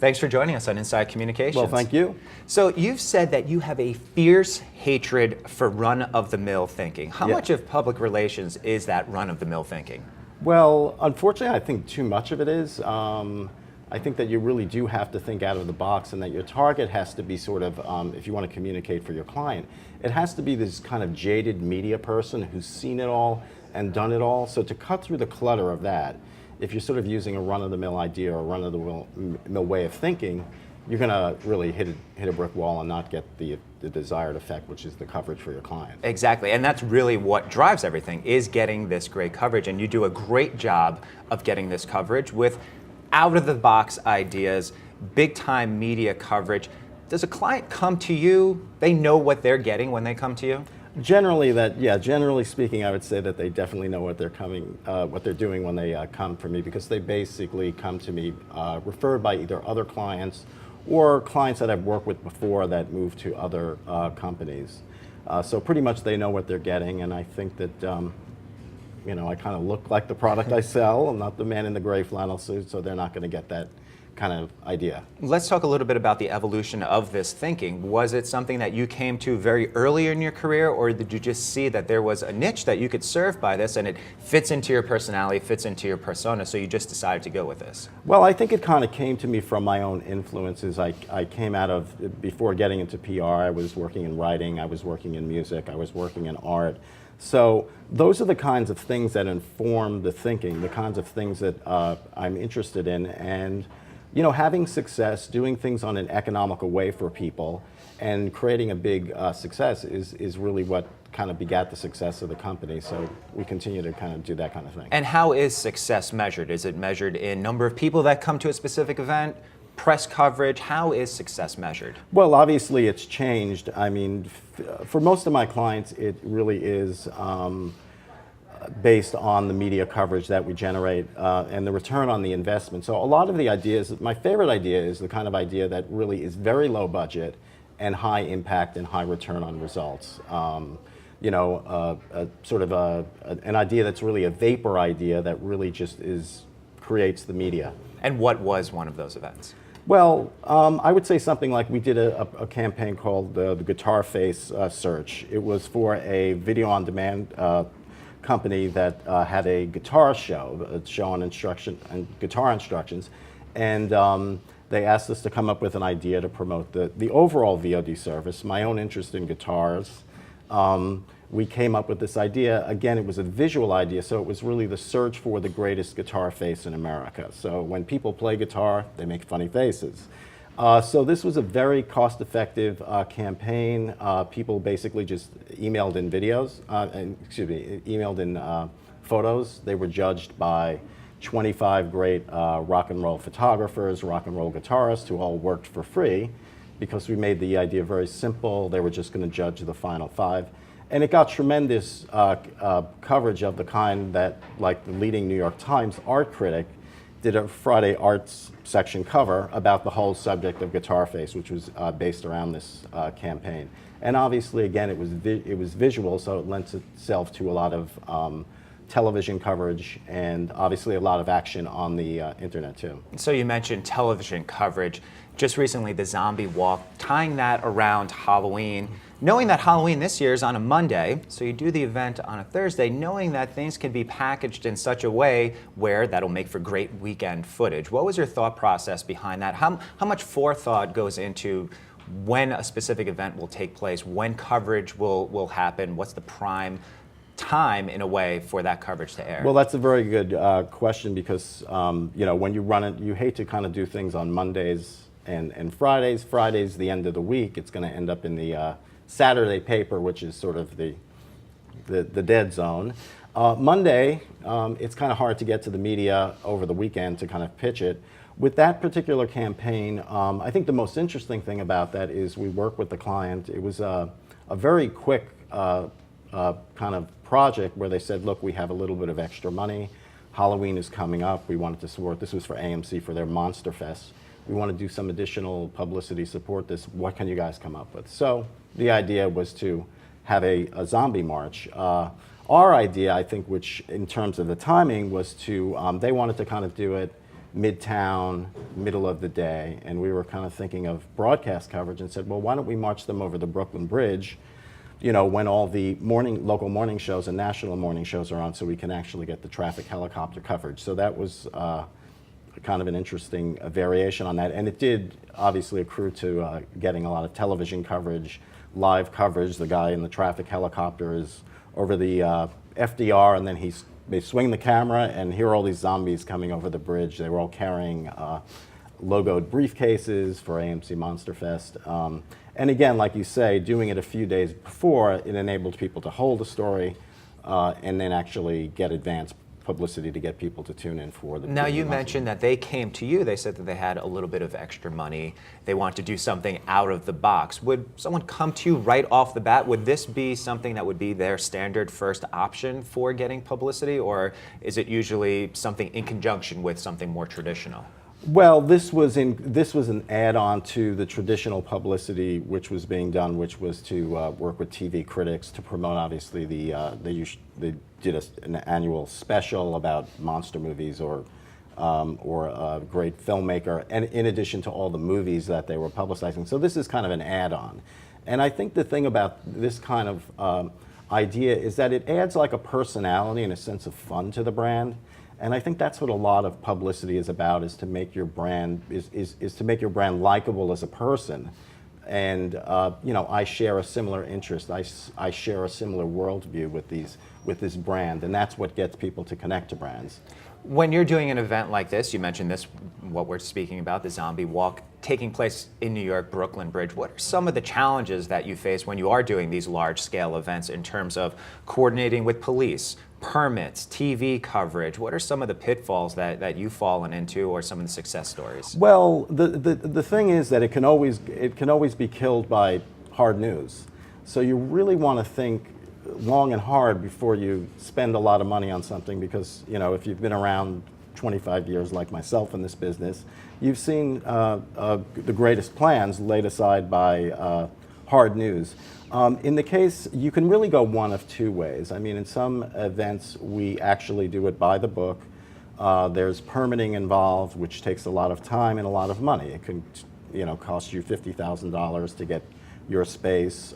Thanks for joining us on Inside Communications. Well, thank you. So you've said that you have a fierce hatred for run-of-the-mill thinking. How much of public relations is that run-of-the-mill thinking? Well, unfortunately, I think too much of it is. I think that you really do have to think out of the box, and that your target has to be sort of, if you want to communicate for your client, it has to be this kind of jaded media person who's seen it all and done it all. So to cut through the clutter of that, if you're sort of using a run-of-the-mill idea or a run-of-the-mill way of thinking, you're going to really hit a brick wall and not get the desired effect, which is the coverage for your client. Exactly, and that's really what drives everything, is getting this great coverage. And you do a great job of getting this coverage with out-of-the-box ideas, big-time media coverage. Does a client come to you? They know what they're getting when they come to you? Generally speaking, I would say that they definitely know what they're doing when they come for me, because they basically come to me referred by either other clients or clients that I've worked with before that moved to other companies. So pretty much they know what they're getting, and I think that I kind of look like the product I sell. I'm not the man in the gray flannel suit, so they're not going to get that kind of idea. Let's talk a little bit about the evolution of this thinking. Was it something that you came to very early in your career, or did you just see that there was a niche that you could serve by this and it fits into your personality, fits into your persona, so you just decided to go with this? Well, I think it kind of came to me from my own influences. I came out of, before getting into PR, I was working in writing, I was working in music, I was working in art. So those are the kinds of things that inform the thinking, the kinds of things that I'm interested in. And having success, doing things on an economical way for people, and creating a big success is really what kind of begat the success of the company. So we continue to kind of do that kind of thing. And how is success measured? Is it measured in number of people that come to a specific event, press coverage? How is success measured? Well, obviously it's changed. I mean, for most of my clients, it really is based on the media coverage that we generate and the return on the investment. So a lot of the ideas, my favorite idea is the kind of idea that really is very low budget and high impact and high return on results. Sort of an idea that's really a vapor idea that really just creates the media. And what was one of those events? Well, I would say something like we did a campaign called the Guitar Face Search. It was for a video-on-demand company that had a guitar show, a show on guitar instructions, and they asked us to come up with an idea to promote the overall VOD service. My own interest in guitars, we came up with this idea. Again, it was a visual idea, so it was really the search for the greatest guitar face in America. So when people play guitar, they make funny faces. So this was a very cost-effective campaign. People basically just emailed in videos, emailed in photos. They were judged by 25 great rock and roll photographers, rock and roll guitarists who all worked for free, because we made the idea very simple. They were just going to judge the final 5. And it got tremendous coverage of the kind that, like the leading New York Times art critic, did a Friday Arts section cover about the whole subject of Guitar Face, which was based around this campaign. And obviously, again, it was visual, so it lends itself to a lot of television coverage and obviously a lot of action on the internet too. So you mentioned television coverage. Just recently, the Zombie Walk, tying that around Halloween. Knowing that Halloween this year is on a Monday, so you do the event on a Thursday, knowing that things can be packaged in such a way where that'll make for great weekend footage. What was your thought process behind that? How much forethought goes into when a specific event will take place, when coverage will happen, what's the prime time, in a way, for that coverage to air? Well, that's a very good question, because when you run it, you hate to kind of do things on Mondays and Fridays. Friday's the end of the week. It's going to end up in the Saturday paper, which is sort of the dead zone. Monday, it's kind of hard to get to the media over the weekend to kind of pitch it. With that particular campaign, I think the most interesting thing about that is we work with the client. It was a very quick kind of project where they said, look, we have a little bit of extra money. Halloween is coming up. We wanted to support, this was for AMC for their Monster Fest. We want to do some additional publicity, support this. What can you guys come up with? So the idea was to have a zombie march. Our idea, I think, which in terms of the timing, was to, they wanted to kind of do it Midtown, middle of the day, and we were kind of thinking of broadcast coverage and said, well, why don't we march them over the Brooklyn Bridge, when all the local morning shows and national morning shows are on, so we can actually get the traffic helicopter coverage. So that was kind of an interesting variation on that, and it did obviously accrue to getting a lot of television coverage, live coverage. The guy in the traffic helicopter is over the FDR, and then they swing the camera, and here are all these zombies coming over the bridge. They were all carrying logoed briefcases for AMC Monster Fest. And again, like you say, doing it a few days before, it enabled people to hold a story and then actually get advanced publicity to get people to tune in for the. Now you mentioned that they came to you, they said that they had a little bit of extra money, they want to do something out of the box. Would someone come to you right off the bat? Would this be something that would be their standard first option for getting publicity, or is it usually something in conjunction with something more traditional? Well, this was an add-on to the traditional publicity which was being done, which was to work with TV critics to promote. Obviously, they did an annual special about monster movies or a great filmmaker, and in addition to all the movies that they were publicizing. So this is kind of an add-on, and I think the thing about this kind of idea is that it adds like a personality and a sense of fun to the brand. And I think that's what a lot of publicity is about, is to make your brand is to make your brand likable as a person. And I share a similar interest. I share a similar worldview with this brand, and that's what gets people to connect to brands. When you're doing an event like this, you mentioned this, what we're speaking about, the zombie walk, taking place in New York, Brooklyn Bridge. What are some of the challenges that you face when you are doing these large-scale events in terms of coordinating with police, permits, TV coverage? What are some of the pitfalls that you've fallen into, or some of the success stories? Well, the thing is that it can always be killed by hard news. So you really want to think long and hard before you spend a lot of money on something, because if you've been around 25 years like myself in this business, you've seen the greatest plans laid aside by hard news. In the case, you can really go one of two ways. I mean, in some events, we actually do it by the book. There's permitting involved, which takes a lot of time and a lot of money. It can cost you $50,000 to get your space,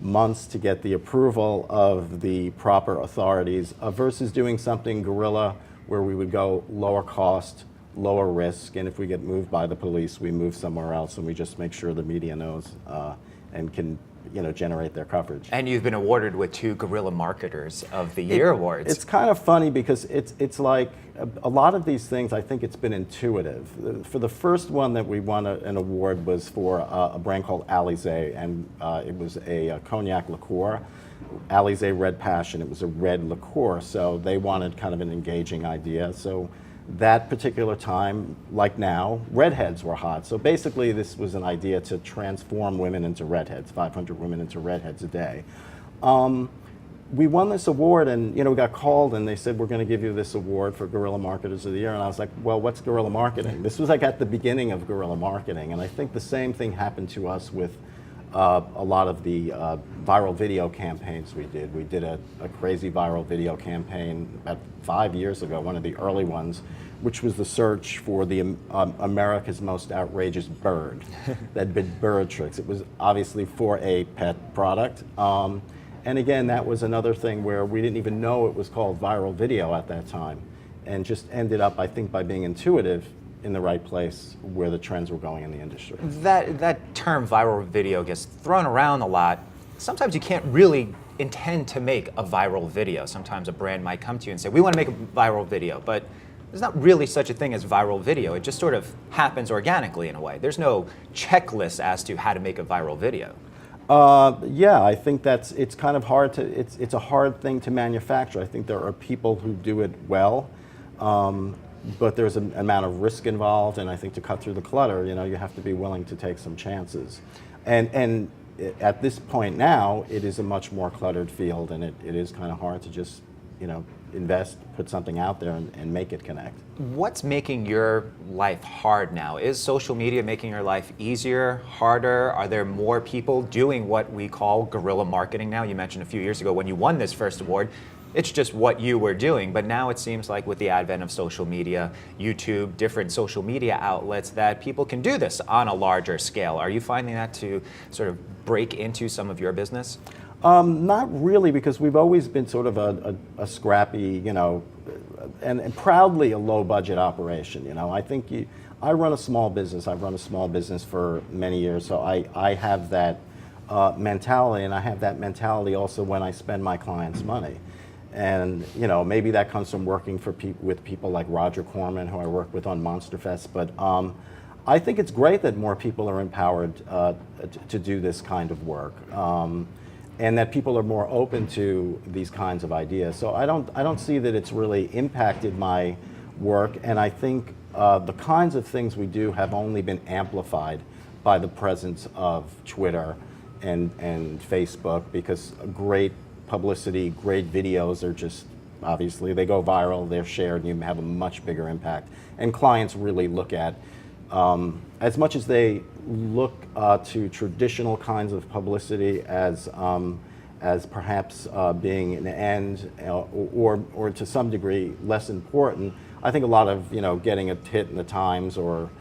months to get the approval of the proper authorities, versus doing something guerrilla where we would go lower cost, lower risk, and if we get moved by the police, we move somewhere else, and we just make sure the media knows and can generate their coverage. And you've been awarded with 2 Guerrilla Marketers of the Year awards. It's kind of funny because it's like a lot of these things, I think it's been intuitive. For the first one that we won an award was for a brand called Alizé, and it was a cognac liqueur, Alizé Red Passion. It was a red liqueur, so they wanted kind of an engaging idea. So that particular time, like now, redheads were hot. So basically this was an idea to transform women into redheads, 500 women into redheads a day. We won this award, and we got called and they said, we're going to give you this award for Guerrilla Marketers of the Year. And I was like, well, what's guerrilla marketing? This was like at the beginning of guerrilla marketing, and I think the same thing happened to us with a lot of the viral video campaigns we did. We did a crazy viral video campaign about 5 years ago, one of the early ones, which was the search for the America's most outrageous bird. That bit bird tricks. It was obviously for a pet product. And again, that was another thing where we didn't even know it was called viral video at that time, and just ended up, I think, by being intuitive in the right place where the trends were going in the industry. That term viral video gets thrown around a lot. Sometimes you can't really intend to make a viral video. Sometimes a brand might come to you and say, we want to make a viral video, but there's not really such a thing as viral video. It just sort of happens organically in a way. There's no checklist as to how to make a viral video. Yeah, I think it's kind of hard to, it's a hard thing to manufacture. I think there are people who do it well, but there's an amount of risk involved, and I think to cut through the clutter, you have to be willing to take some chances. And at this point now, it is a much more cluttered field, and it is kind of hard to just, invest, put something out there and make it connect. What's making your life hard now? Is social media making your life easier, harder? Are there more people doing what we call guerrilla marketing now? You mentioned a few years ago when you won this first award, It's just what you were doing. But now it seems like with the advent of social media, YouTube, different social media outlets, that people can do this on a larger scale. Are you finding that to sort of break into some of your business? Not really, because we've always been sort of a scrappy, and proudly a low-budget operation. I think I run a small business. I've run a small business for many years, so I have that mentality, and I have that mentality also when I spend my clients' money. And maybe that comes from working with people like Roger Corman, who I work with on Monster Fest. But I think it's great that more people are empowered to do this kind of work. And that people are more open to these kinds of ideas. So I don't see that it's really impacted my work, and I think the kinds of things we do have only been amplified by the presence of Twitter and Facebook, because great publicity, great videos are just, obviously they go viral, they're shared, and you have a much bigger impact. And clients really look at, as much as they look to traditional kinds of publicity as perhaps being an end, or to some degree less important, I think a lot of getting a hit in the Times or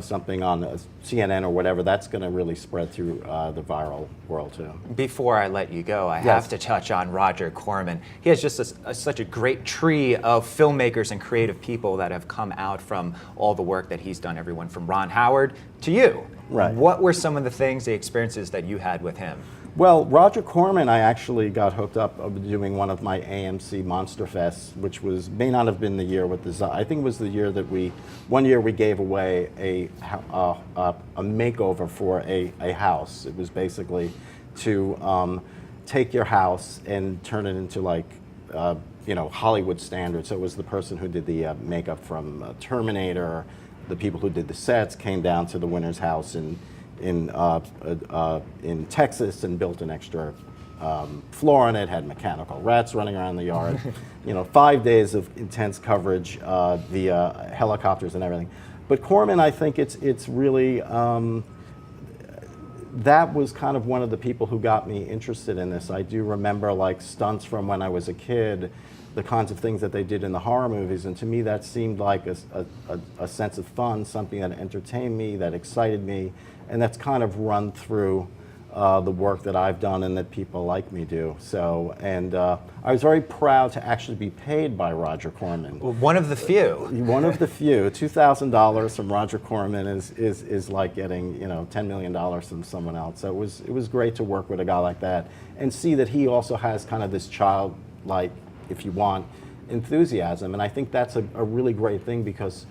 something on CNN or whatever, that's going to really spread through the viral world too. Before I let you go, I have to touch on Roger Corman. He has just such a great tree of filmmakers and creative people that have come out from all the work that he's done, everyone from Ron Howard to you. Right. What were some of the experiences that you had with him? Well, Roger Corman, I actually got hooked up of doing one of my AMC Monster Fests, which may not have been the year with the, I think it was the year that one year we gave away a makeover for a house. It was basically to take your house and turn it into like, Hollywood standards. So it was the person who did the makeup from Terminator, the people who did the sets came down to the winner's house in Texas and built an extra floor on it, had mechanical rats running around the yard. 5 days of intense coverage, the helicopters and everything. But Corman, I think it's really, that was kind of one of the people who got me interested in this. I do remember like stunts from when I was a kid, the kinds of things that they did in the horror movies, and to me that seemed like a sense of fun, something that entertained me, that excited me, and that's kind of run through the work that I've done and that people like me do. So, and I was very proud to actually be paid by Roger Corman. Well, one of the few. One of the few. $2,000 from Roger Corman is like getting $10 million from someone else. So it was great to work with a guy like that and see that he also has kind of this childlike, if you want, enthusiasm. And I think that's a really great thing, because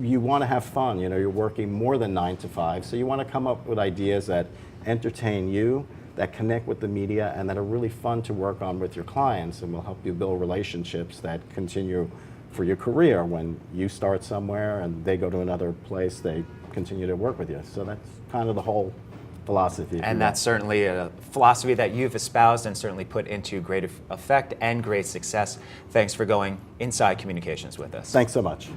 you want to have fun. You're working more than 9 to 5, so you want to come up with ideas that entertain you, that connect with the media, and that are really fun to work on with your clients, and will help you build relationships that continue for your career. When you start somewhere and they go to another place, they continue to work with you. So that's kind of the whole philosophy. And that's certainly a philosophy that you've espoused and certainly put into great effect and great success. Thanks for going inside communications with us. Thanks so much.